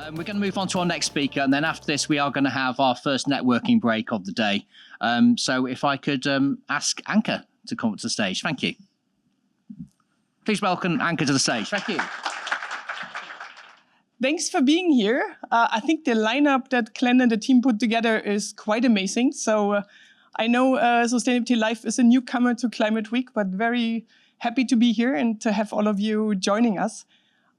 We're going to move on to our next speaker, and then after this, we are going to have our first networking break of the day. So if I could ask Anke to come up to the stage. Thank you. Please welcome Anke to the stage. Thank you. Thanks for being here. I think the lineup that Glenn and the team put together is quite amazing. So I know Sustainability Live is a newcomer to Climate Week, but very happy to be here and to have all of you joining us.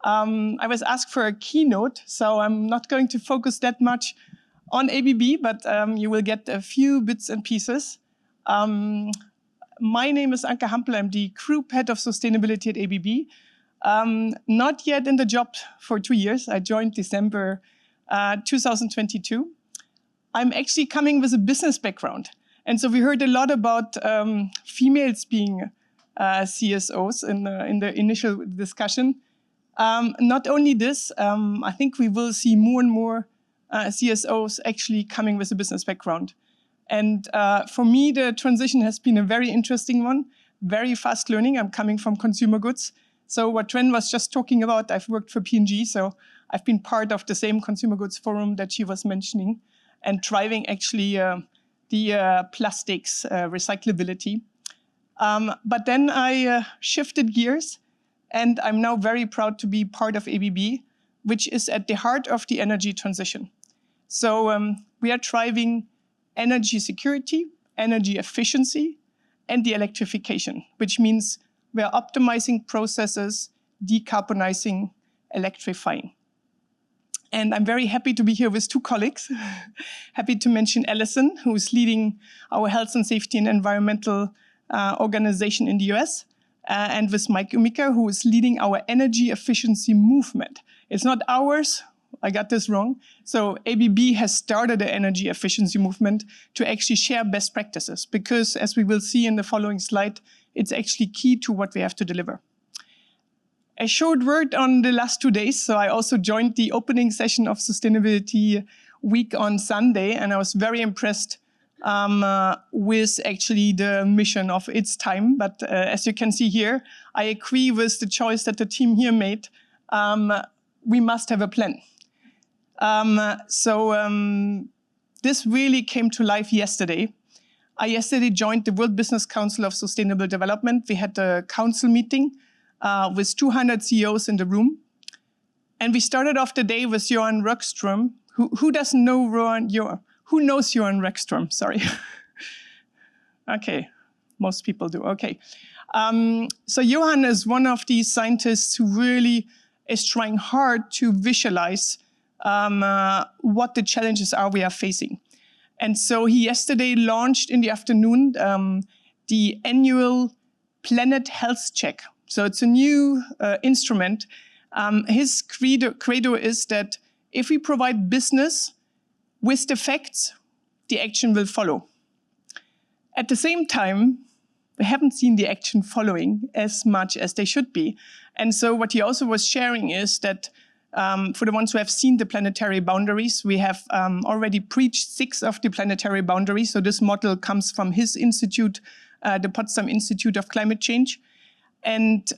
I was asked for a keynote, so I'm not going to focus that much on ABB, but you will get a few bits and pieces. My name is Anke Hampel. I'm the Group Head of Sustainability at ABB. Not yet in the job for 2 years. I joined December 2022. I'm actually coming with a business background. And so we heard a lot about females being CSOs in the initial discussion. Not only this, I think we will see more and more CSOs actually coming with a business background. And for me, the transition has been a very interesting one, very fast learning. I'm coming from consumer goods. So what Tren was just talking about, I've worked for P&G, so I've been part of the same consumer goods forum that she was mentioning and driving actually the plastics recyclability. But then I shifted gears, and I'm now very proud to be part of ABB, which is at the heart of the energy transition. So we are driving energy security, energy efficiency, and the electrification, which means we are optimizing processes, decarbonizing, electrifying. And I'm very happy to be here with two colleagues. Happy to mention Alison, who is leading our health and safety and environmental organization in the US, and with Mike Umika, who is leading our energy efficiency movement. It's not ours. I got this wrong. So ABB has started the energy efficiency movement to actually share best practices, because as we will see in the following slide, it's actually key to what we have to deliver. A short word on the last 2 days. So I also joined the opening session of Sustainability Week on Sunday, and I was very impressed with actually the mission of its time. But as you can see here, I agree with the choice that the team here made. We must have a plan. This really came to life yesterday. I yesterday joined the World Business Council of Sustainable Development. We had a council meeting with 200 CEOs in the room. And we started off the day with Johan Rockström. Who doesn't know who knows Johan Rockström? Sorry. Okay, most people do. Okay. So Johan is one of these scientists who really is trying hard to visualize what the challenges are we are facing. And so he yesterday launched in the afternoon the annual Planet Health Check. So it's a new instrument. His credo is that if we provide business with the facts, the action will follow. At the same time, we haven't seen the action following as much as they should be. And so what he also was sharing is that for the ones who have seen the planetary boundaries, we have already breached 6 of the planetary boundaries. So this model comes from his institute, the Potsdam Institute of Climate Change. And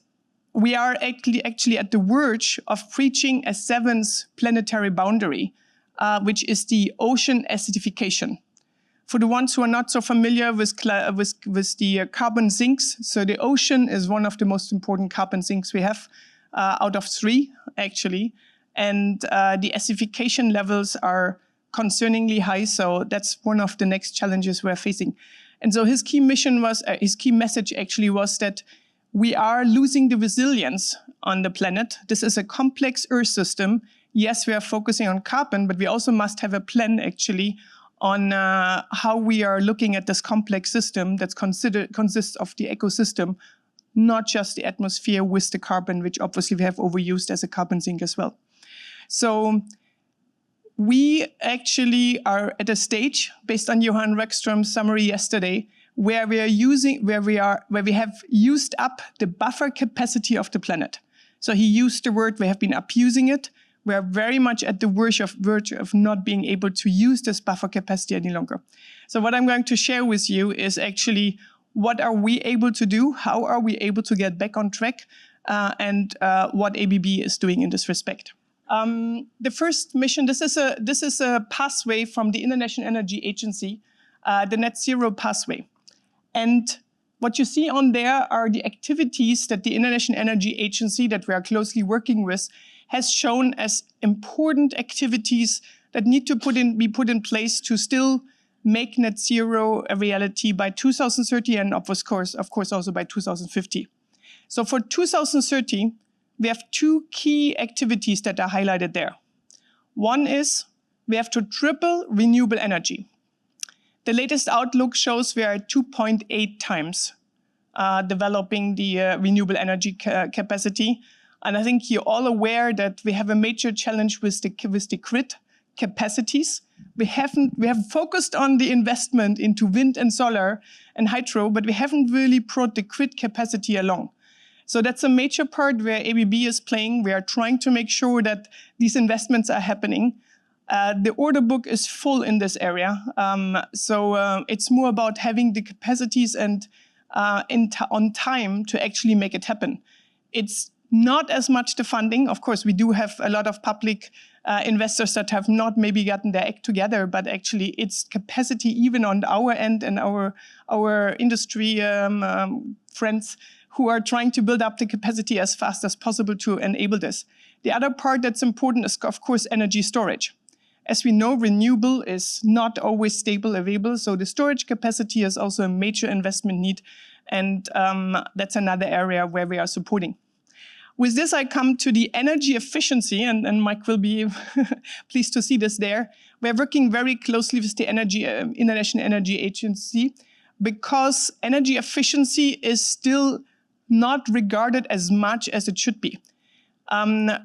we are actually at the verge of breaching a 7th planetary boundary, which is the ocean acidification. For the ones who are not so familiar with the carbon sinks, so the ocean is one of the most important carbon sinks we have, out of 3, actually. And the acidification levels are concerningly high, so that's one of the next challenges we're facing. And so his key message actually was that we are losing the resilience on the planet. This is a complex Earth system. Yes, we are focusing on carbon, but we also must have a plan actually on how we are looking at this complex system that consists of the ecosystem, not just the atmosphere with the carbon, which obviously we have overused as a carbon sink as well. So we actually are at a stage, based on Johan Rockström's summary yesterday, where we have used up the buffer capacity of the planet. So he used the word, we have been abusing it. We are very much at the verge of not being able to use this buffer capacity any longer. So what I'm going to share with you is actually what are we able to do? How are we able to get back on track? And what ABB is doing in this respect. The first mission, this is a pathway from the International Energy Agency, the Net Zero pathway. And what you see on there are the activities that the International Energy Agency that we are closely working with has shown as important activities that need to be put in place to still make net zero a reality by 2030 and of course also by 2050. So for 2030, we have two key activities that are highlighted there. One is we have to triple renewable energy. The latest outlook shows we are at 2.8 times developing the renewable energy capacity. And I think you're all aware that we have a major challenge with the grid capacities. We have focused on the investment into wind and solar and hydro, but we haven't really brought the grid capacity along. So that's a major part where ABB is playing. We are trying to make sure that these investments are happening. The order book is full in this area. So it's more about having the capacities and on time to actually make it happen. It's not as much the funding. Of course, we do have a lot of public investors that have not maybe gotten their act together, but actually it's capacity even on our end and our industry friends who are trying to build up the capacity as fast as possible to enable this. The other part that's important is, of course, energy storage. As we know, renewable is not always stable available, so the storage capacity is also a major investment need, and that's another area where we are supporting. With this, I come to the energy efficiency, and Mike will be pleased to see this there. We're working very closely with the International Energy Agency because energy efficiency is still not regarded as much as it should be.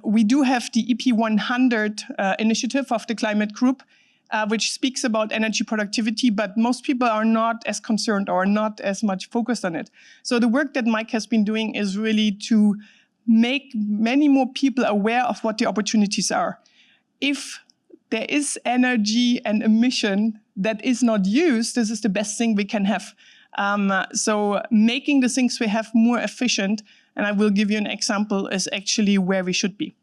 We do have the EP100 initiative of the climate group, which speaks about energy productivity, but most people are not as concerned or not as much focused on it. So the work that Mike has been doing is really to make many more people aware of what the opportunities are. If there is energy and emission that is not used, this is the best thing we can have. So making the things we have more efficient, and I will give you an example, is actually where we should be.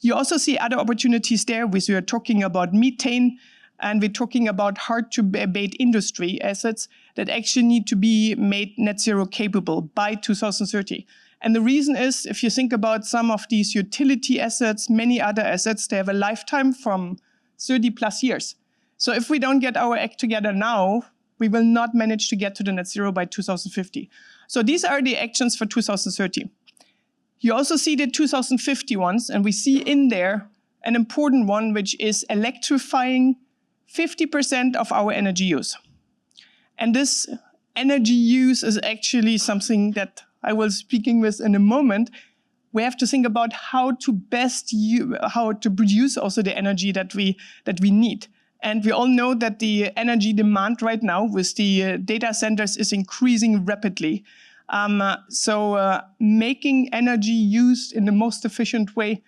You also see other opportunities there. We are talking about methane, and we're talking about hard-to-abate industry assets that actually need to be made net zero capable by 2030. And the reason is, if you think about some of these utility assets, many other assets, they have a lifetime from 30 plus years. So if we don't get our act together now, we will not manage to get to the net zero by 2050. So these are the actions for 2030. You also see the 2050 ones, and we see in there an important one, which is electrifying 50% of our energy use. And this energy use is actually something that I will speaking with in a moment. We have to think about how to produce also the energy that we need. And we all know that the energy demand right now with the data centers is increasing rapidly. So making energy used in the most efficient way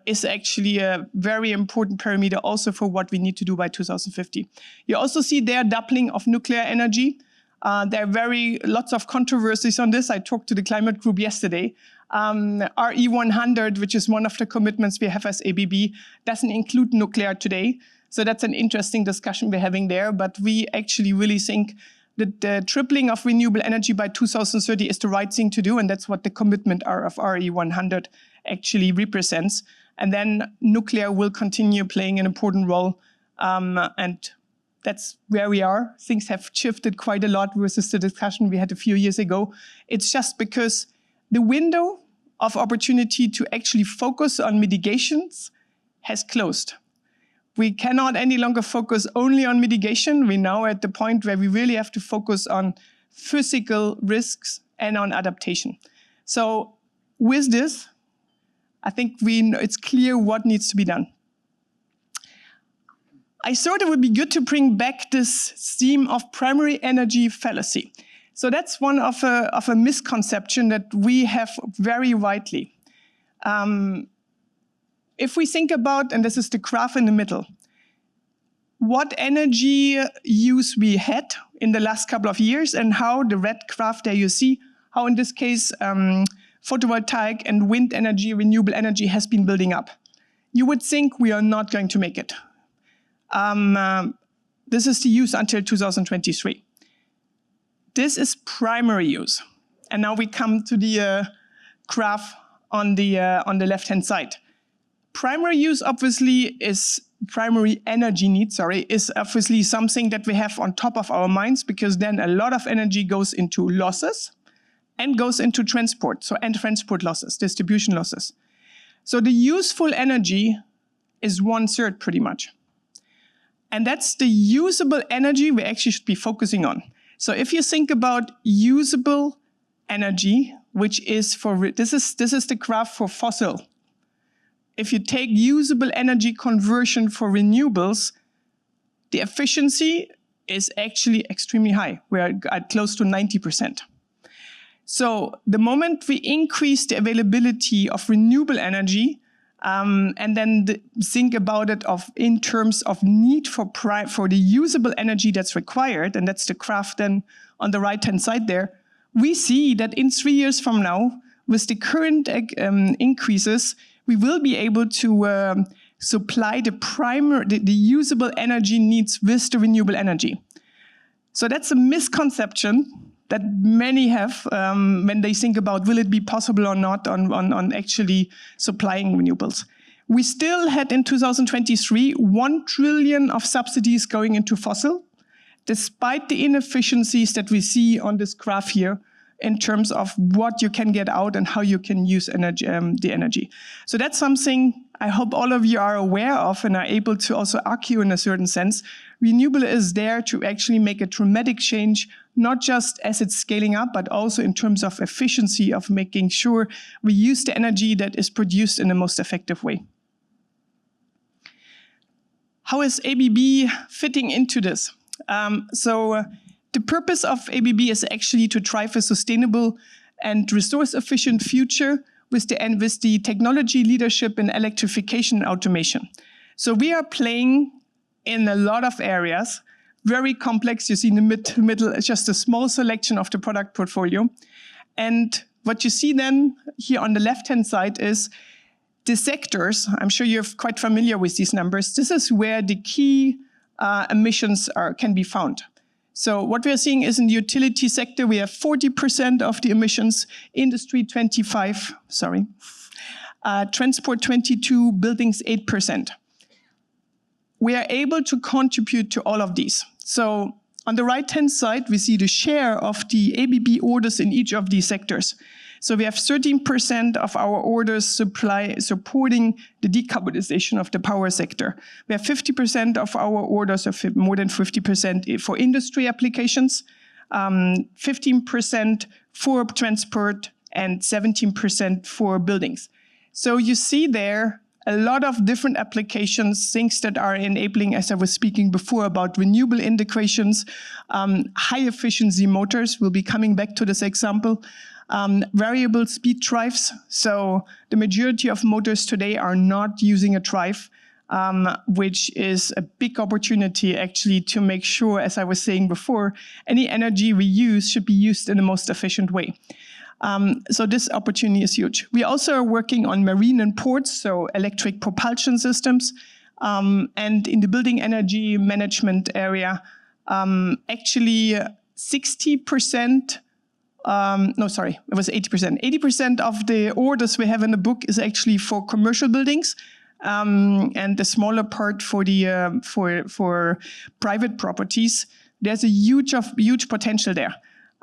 is actually a very important parameter also for what we need to do by 2050. You also see there doubling of nuclear energy. There are lots of controversies on this. I talked to the climate group yesterday. RE100, which is one of the commitments we have as ABB, doesn't include nuclear today. So that's an interesting discussion we're having there. But we actually really think that the tripling of renewable energy by 2030 is the right thing to do. And that's what the commitment of RE100 actually represents. And then nuclear will continue playing an important role. And that's where we are. Things have shifted quite a lot versus the discussion we had a few years ago. It's just because the window of opportunity to actually focus on mitigations has closed. We cannot any longer focus only on mitigation. We're now at the point where we really have to focus on physical risks and on adaptation. So with this, I think it's clear what needs to be done. I thought it would be good to bring back this theme of primary energy fallacy. So that's one of a misconception that we have very widely. If we think about, and this is the graph in the middle, what energy use we had in the last couple of years and how the red graph there you see, how in this case photovoltaic and wind energy, renewable energy has been building up. you would think we are not going to make it. This is the use until 2023. This is primary use. And now we come to the graph on the left-hand side. Primary use, obviously, is primary energy need, is obviously something that we have on top of our minds, because then a lot of energy goes into losses and goes into transport, and transport losses, distribution losses. So the useful energy is 1/3 pretty much. And that's the usable energy we actually should be focusing on. So if you think about usable energy, which is this is the graph for fossil. If you take usable energy conversion for renewables, the efficiency is actually extremely high. We're at close to 90%. So the moment we increase the availability of renewable energy, and then think about it in terms of need for the usable energy that's required, and that's the graph then on the right-hand side there, we see that in 3 years from now, with the current increases, we will be able to supply the usable energy needs with the renewable energy. So that's a misconception that many have when they think about will it be possible or not on actually supplying renewables. We still had in 2023 1 trillion of subsidies going into fossil, despite the inefficiencies that we see on this graph here in terms of what you can get out and how you can use the energy. So that's something I hope all of you are aware of and are able to also argue in a certain sense. Renewable is there to actually make a dramatic change, not just as it's scaling up, but also in terms of efficiency of making sure we use the energy that is produced in the most effective way. How is ABB fitting into this? The purpose of ABB is actually to drive a sustainable and resource-efficient future with the technology leadership in electrification and automation. So we are playing in a lot of areas, very complex. You see in the middle, it's just a small selection of the product portfolio. And what you see then here on the left-hand side is the sectors. I'm sure you're quite familiar with these numbers. This is where the key emissions can be found. So what we are seeing is in the utility sector, we have 40% of the emissions, industry 25%, transport 22%, buildings 8%. We are able to contribute to all of these. So on the right-hand side, we see the share of the ABB orders in each of these sectors. So we have 13% of our orders supporting the decarbonization of the power sector. We have 50% of our orders, more than 50% for industry applications, 15% for transport, and 17% for buildings. So you see there a lot of different applications, things that are enabling, as I was speaking before, about renewable integrations, high efficiency motors. We'll be coming back to this example. Variable speed drives. So the majority of motors today are not using a drive, which is a big opportunity actually to make sure, as I was saying before, any energy we use should be used in the most efficient way. So this opportunity is huge. We also are working on marine and ports, so electric propulsion systems. And in the building energy management area, actually 60%, it was 80%. 80% of the orders we have in the book is actually for commercial buildings, and the smaller part for the for private properties. There's a huge potential there.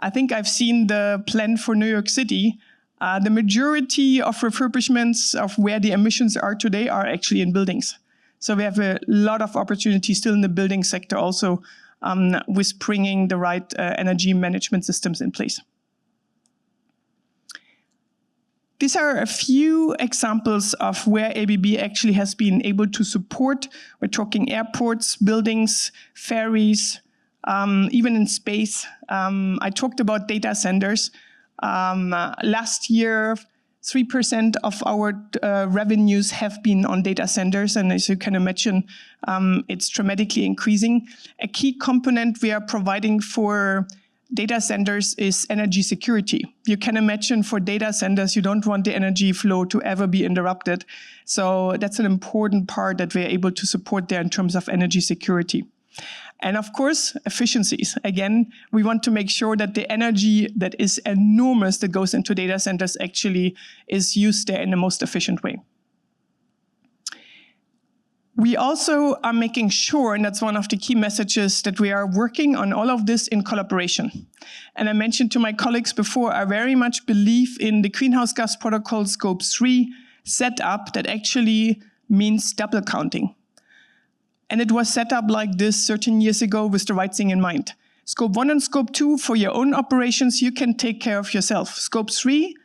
I think I've seen the plan for New York City. The majority of refurbishments of where the emissions are today are actually in buildings. So we have a lot of opportunity still in the building sector also with bringing the right energy management systems in place. These are a few examples of where ABB actually has been able to support. We're talking airports, buildings, ferries, even in space. I talked about data centers. Last year, 3% of our revenues have been on data centers, and as you can imagine, it's dramatically increasing. A key component we are providing for data centers is energy security. You can imagine for data centers, you don't want the energy flow to ever be interrupted. So that's an important part that we're able to support there in terms of energy security. And of course, efficiencies. Again, we want to make sure that the energy that is enormous that goes into data centers actually is used there in the most efficient way. We also are making sure, and that's one of the key messages, that we are working on all of this in collaboration. And I mentioned to my colleagues before, I very much believe in the greenhouse gas protocol scope 3 setup that actually means double counting. And it was set up like this 13 years ago with the right thing in mind. Scope 1 and Scope 2, for your own operations, you can take care of yourself. Scope 3,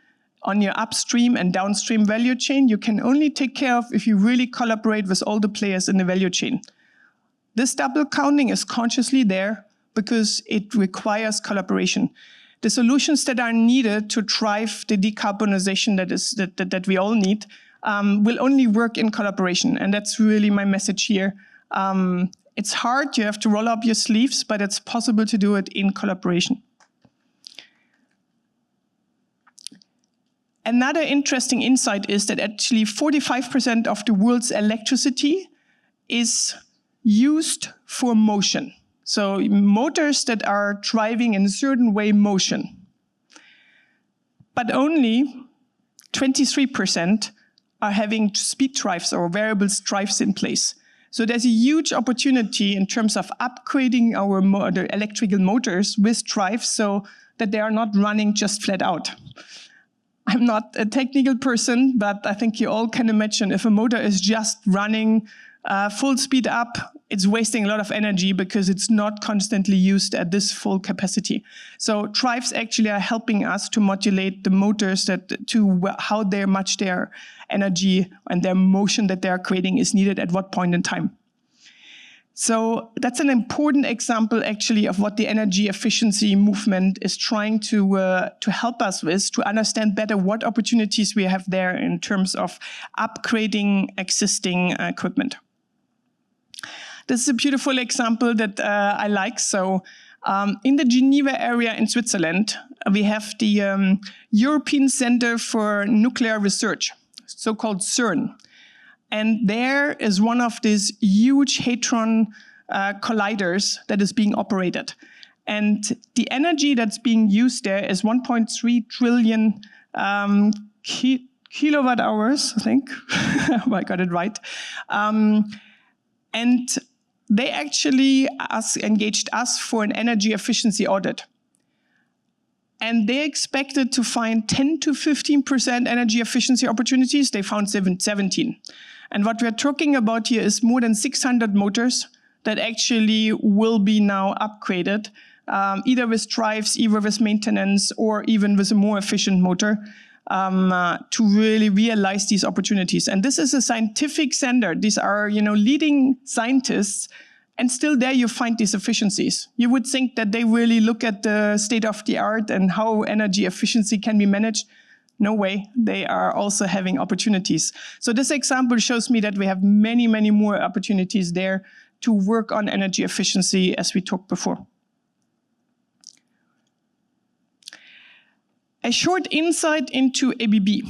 on your upstream and downstream value chain, you can only take care of if you really collaborate with all the players in the value chain. This double counting is consciously there because it requires collaboration. The solutions that are needed to drive the decarbonization that we all need will only work in collaboration. And that's really my message here. It's hard, you have to roll up your sleeves, but it's possible to do it in collaboration. Another interesting insight is that actually 45% of the world's electricity is used for motion. So motors that are driving in a certain way motion. But only 23% are having speed drives or variable drives in place. So there's a huge opportunity in terms of upgrading our the electrical motors with drives so that they are not running just flat out. I'm not a technical person, but I think you all can imagine if a motor is just running full speed up, it's wasting a lot of energy because it's not constantly used at this full capacity. So drives actually are helping us to modulate the motors to how much their energy and their motion that they're creating is needed at what point in time. So that's an important example actually of what the energy efficiency movement is trying to help us with, to understand better what opportunities we have there in terms of upgrading existing equipment. This is a beautiful example that I like. So in the Geneva area in Switzerland, we have the European Center for Nuclear Research, so-called CERN. And there is one of these huge hadron colliders that is being operated. And the energy that's being used there is 1.3 trillion kilowatt hours, I think. I got it right. And they actually engaged us for an energy efficiency audit. And they expected to find 10 to 15% energy efficiency opportunities. They found 17. And what we're talking about here is more than 600 motors that actually will be now upgraded, either with drives, either with maintenance, or even with a more efficient motor to really realize these opportunities. And this is a scientific center. These are, leading scientists. And still there you find these efficiencies. You would think that they really look at the state of the art and how energy efficiency can be managed. No way, they are also having opportunities. So this example shows me that we have many, many more opportunities there to work on energy efficiency as we talked before. A short insight into ABB.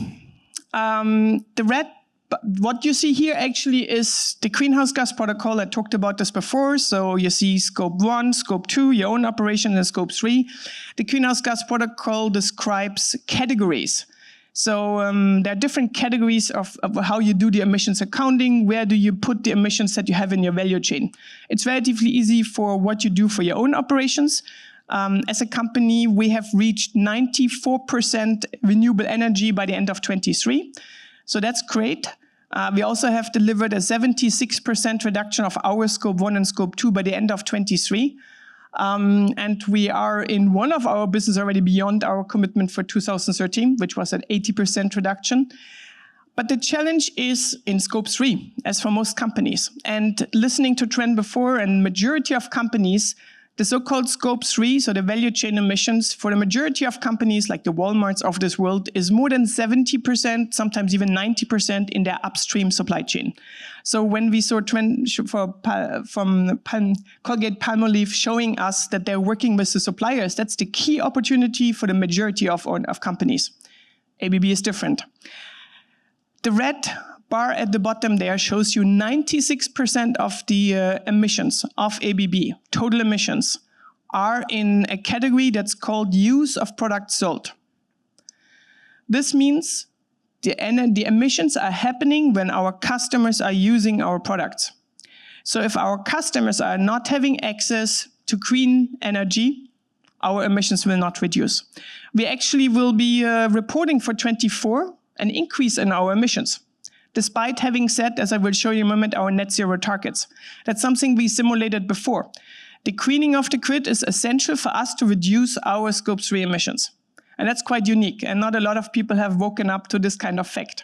What you see here actually is the greenhouse gas protocol. I talked about this before. So you see scope 1, scope 2, your own operation, and scope 3. The greenhouse gas protocol describes categories. So there are different categories of how you do the emissions accounting. Where do you put the emissions that you have in your value chain? It's relatively easy for what you do for your own operations. As a company, we have reached 94% renewable energy by the end of 23. So that's great. We also have delivered a 76% reduction of our scope 1 and scope 2 by the end of 23. And we are in one of our business already beyond our commitment for 2013, which was an 80% reduction. But the challenge is in scope 3, as for most companies. And listening to Trent before, and majority of companies The so-called Scope 3, so the value chain emissions, for the majority of companies like the Walmarts of this world, is more than 70%, sometimes even 90% in their upstream supply chain. So when we saw trend from Colgate-Palmolive showing us that they're working with the suppliers, that's the key opportunity for the majority of companies. ABB is different. The red bar at the bottom there shows you 96% of the emissions of ABB, total emissions, are in a category that's called use of products sold. This means the emissions are happening when our customers are using our products. So if our customers are not having access to clean energy, our emissions will not reduce. We actually will be reporting for 24 an increase in our emissions, despite having set, as I will show you in a moment, our net zero targets. That's something we simulated before. The greening of the grid is essential for us to reduce our Scope 3 emissions. And that's quite unique, and not a lot of people have woken up to this kind of fact.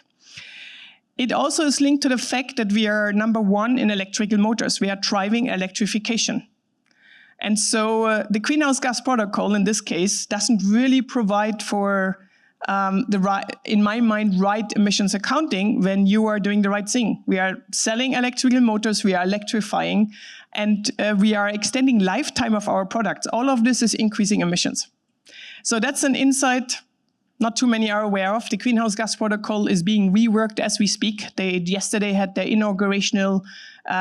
It also is linked to the fact that we are #1 in electrical motors. We are driving electrification. And so the greenhouse gas protocol, in this case, doesn't really provide for in my mind, right emissions accounting when you are doing the right thing. We are selling electrical motors, we are electrifying, and we are extending lifetime of our products. All of this is increasing emissions. So that's an insight not too many are aware of. The greenhouse gas protocol is being reworked as we speak. They yesterday had their inaugurational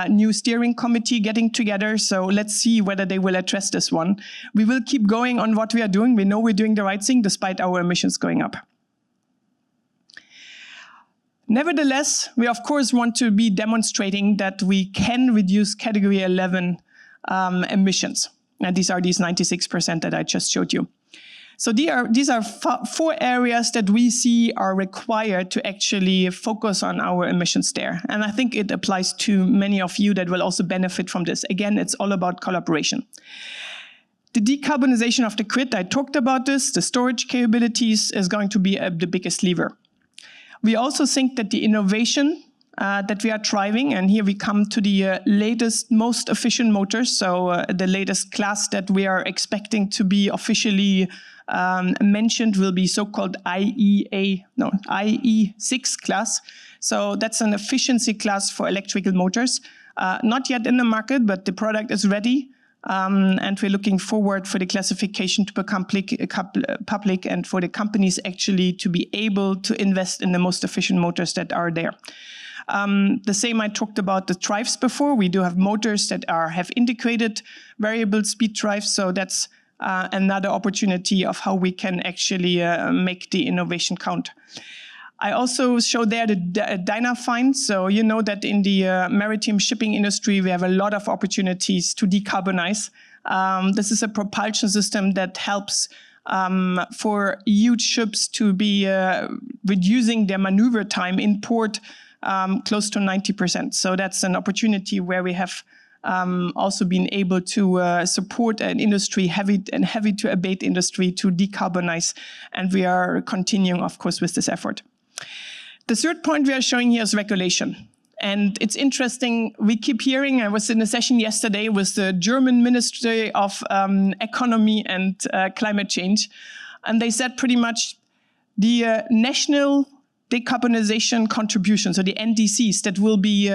new steering committee getting together. So let's see whether they will address this one. We will keep going on what we are doing. We know we're doing the right thing despite our emissions going up. Nevertheless, we of course want to be demonstrating that we can reduce category 11 emissions. And these are these 96% that I just showed you. So these are four areas that we see are required to actually focus on our emissions there. And I think it applies to many of you that will also benefit from this. Again, it's all about collaboration. The decarbonization of the grid, I talked about this. The storage capabilities is going to be the biggest lever. We also think that the innovation that we are driving, and here we come to the latest, most efficient motors, so the latest class that we are expecting to be officially mentioned will be so-called IE6 class. So that's an efficiency class for electrical motors. Not yet in the market, but the product is ready. And we're looking forward for the classification to become public and for the companies actually to be able to invest in the most efficient motors that are there. The same I talked about the drives before. We do have motors that have integrated variable speed drives, so that's another opportunity of how we can actually make the innovation count. I also show there the Dynafine. So you know that in the maritime shipping industry, we have a lot of opportunities to decarbonize. This is a propulsion system that helps for huge ships to be reducing their maneuver time in port close to 90%. So that's an opportunity where we have also been able to support an industry, heavy to abate industry, to decarbonize. And we are continuing, of course, with this effort. The third point we are showing here is regulation. And it's interesting, we keep hearing, I was in a session yesterday with the German Ministry of Economy and Climate Change, and they said pretty much the national decarbonization contributions, so the NDCs, that will be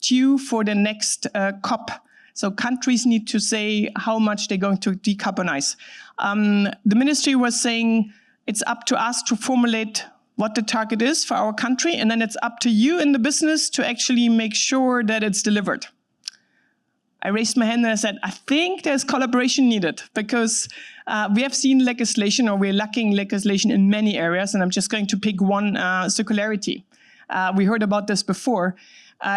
due for the next COP. So countries need to say how much they're going to decarbonize. The ministry was saying it's up to us to formulate what the target is for our country, and then it's up to you in the business to actually make sure that it's delivered. I raised my hand and I said, I think there's collaboration needed, because we have seen legislation, or we're lacking legislation in many areas, and I'm just going to pick one, circularity. We heard about this before.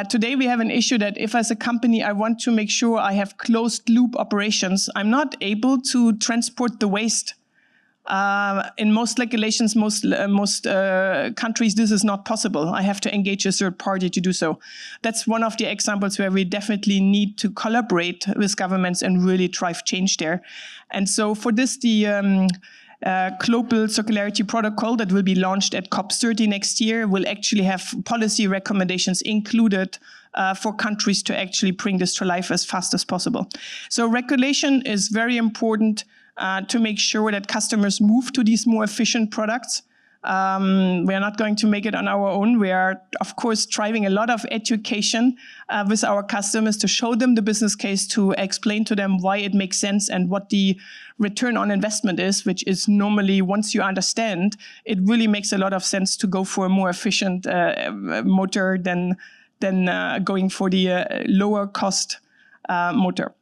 Today we have an issue that if as a company I want to make sure I have closed loop operations, I'm not able to transport the waste. In most regulations, most countries, this is not possible. I have to engage a third party to do so. That's one of the examples where we definitely need to collaborate with governments and really drive change there. And so for this, the Global Circularity Protocol that will be launched at COP30 next year will actually have policy recommendations included for countries to actually bring this to life as fast as possible. So regulation is very important to make sure that customers move to these more efficient products. We are not going to make it on our own. We are, of course, driving a lot of education with our customers to show them the business case, to explain to them why it makes sense and what the return on investment is, which is normally, once you understand, it really makes a lot of sense to go for a more efficient motor than going for the lower cost motor.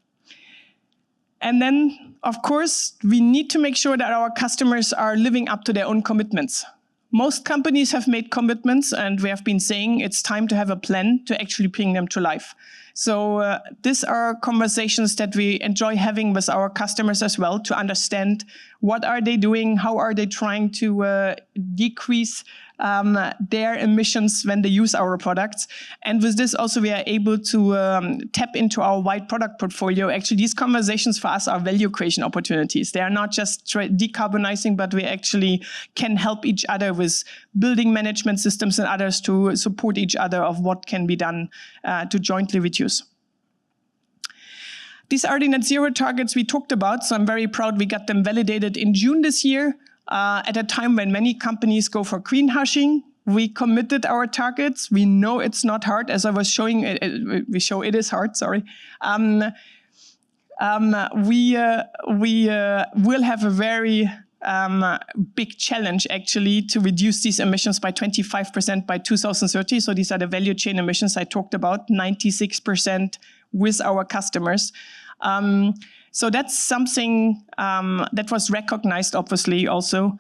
And then, of course, we need to make sure that our customers are living up to their own commitments. Most companies have made commitments, and we have been saying it's time to have a plan to actually bring them to life. So these are conversations that we enjoy having with our customers as well, to understand what are they doing, how are they trying to decrease their emissions when they use our products. And with this also we are able to tap into our wide product portfolio. Actually, these conversations for us are value creation opportunities. They are not just decarbonizing, but we actually can help each other with building management systems and others to support each other of what can be done to jointly reduce. These are the net zero targets we talked about, so I'm very proud we got them validated in June this year. At a time when many companies go for greenwashing, we committed our targets. We know it's not hard, as I was showing. We show it is hard. Sorry. We will have a very big challenge actually to reduce these emissions by 25% by 2030. So these are the value chain emissions I talked about, 96% with our customers. So that's something that was recognized, obviously, also.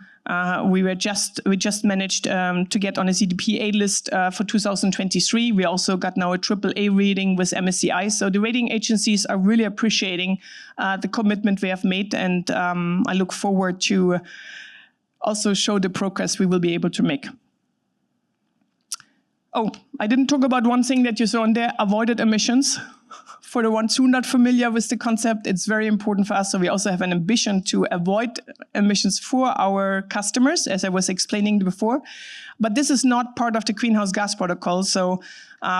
We just managed to get on a CDP A list for 2023. We also got now a AAA rating with MSCI. So the rating agencies are really appreciating the commitment we have made, and I look forward to also show the progress we will be able to make. Oh, I didn't talk about one thing that you saw on there, avoided emissions. For the ones who are not familiar with the concept, it's very important for us. So we also have an ambition to avoid emissions for our customers, as I was explaining before. But this is not part of the greenhouse gas protocol. So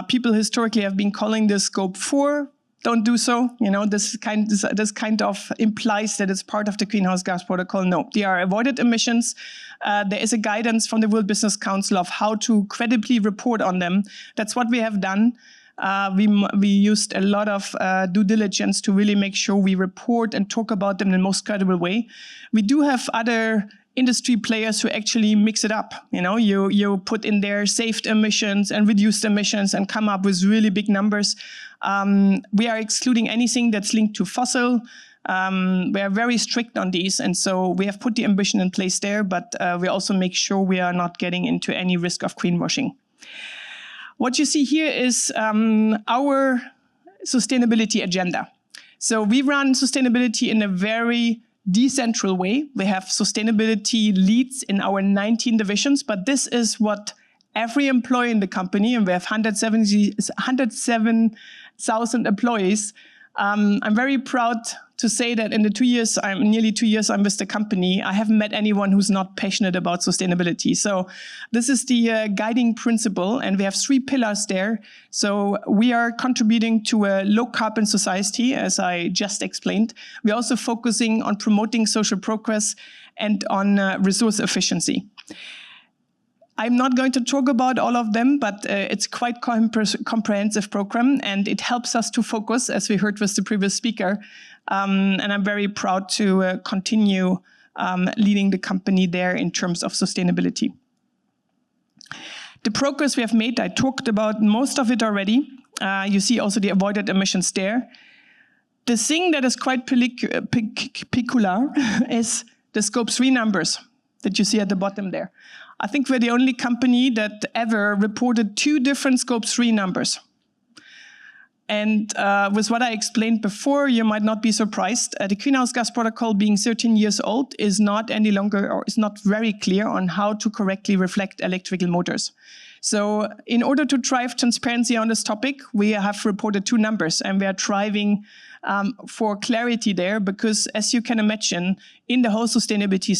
people historically have been calling this scope 4. Don't do so. You know, this kind of implies that it's part of the greenhouse gas protocol. No, they are avoided emissions. There is a guidance from the World Business Council of how to credibly report on them. That's what we have done. We used a lot of due diligence to really make sure we report and talk about them in the most credible way. We do have other industry players who actually mix it up. You know, you put in there saved emissions and reduced emissions and come up with really big numbers. We are excluding anything that's linked to fossil. We are very strict on these, and so we have put the ambition in place there, but we also make sure we are not getting into any risk of greenwashing. What you see here is our sustainability agenda. So we run sustainability in a very decentral way. We have sustainability leads in our 19 divisions, but this is what every employee in the company, and we have 107,000 employees. I'm very proud to say that in the nearly 2 years I'm with the company, I haven't met anyone who's not passionate about sustainability. So this is the guiding principle, and we have 3 pillars there. So we are contributing to a low carbon society, as I just explained. We're also focusing on promoting social progress and on resource efficiency. I'm not going to talk about all of them, but it's quite a comprehensive program, and it helps us to focus, as we heard with the previous speaker. And I'm very proud to continue leading the company there in terms of sustainability. The progress we have made, I talked about most of it already. You see also the avoided emissions there. The thing that is quite peculiar is the Scope 3 numbers that you see at the bottom there. I think we're the only company that ever reported 2 different Scope 3 numbers. And with what I explained before, you might not be surprised. The greenhouse gas protocol, being 13 years old, is not any longer, or is not very clear on how to correctly reflect electrical motors. So in order to drive transparency on this topic, we have reported 2 numbers, and we are driving for clarity there, because as you can imagine, in the whole sustainability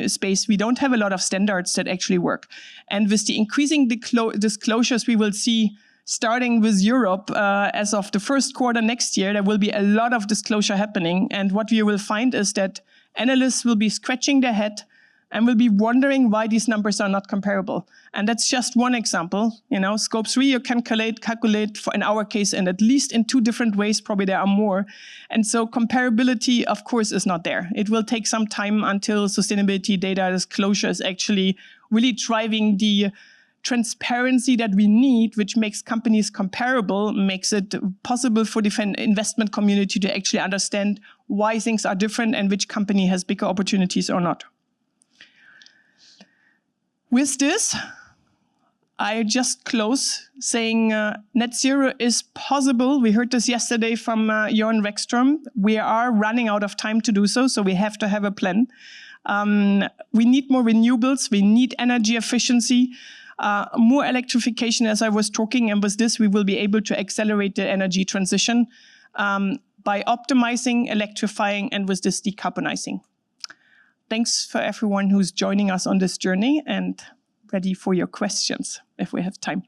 space, we don't have a lot of standards that actually work. And with the increasing disclosures we will see starting with Europe, as of the first quarter next year, there will be a lot of disclosure happening. And what we will find is that analysts will be scratching their head and will be wondering why these numbers are not comparable. And that's just one example. Scope 3 you can calculate for, in our case, and at least in 2 different ways, probably there are more. And so comparability, of course, is not there. It will take some time until sustainability data disclosure is actually really driving the transparency that we need, which makes companies comparable, makes it possible for the investment community to actually understand why things are different and which company has bigger opportunities or not. With this, I just close saying net zero is possible. We heard this yesterday from Jörn Rekström. We are running out of time to do so, so we have to have a plan. We need more renewables. We need energy efficiency, more electrification, as I was talking. And with this, we will be able to accelerate the energy transition by optimizing, electrifying, and with this, decarbonizing. Thanks for everyone who's joining us on this journey, and ready for your questions if we have time.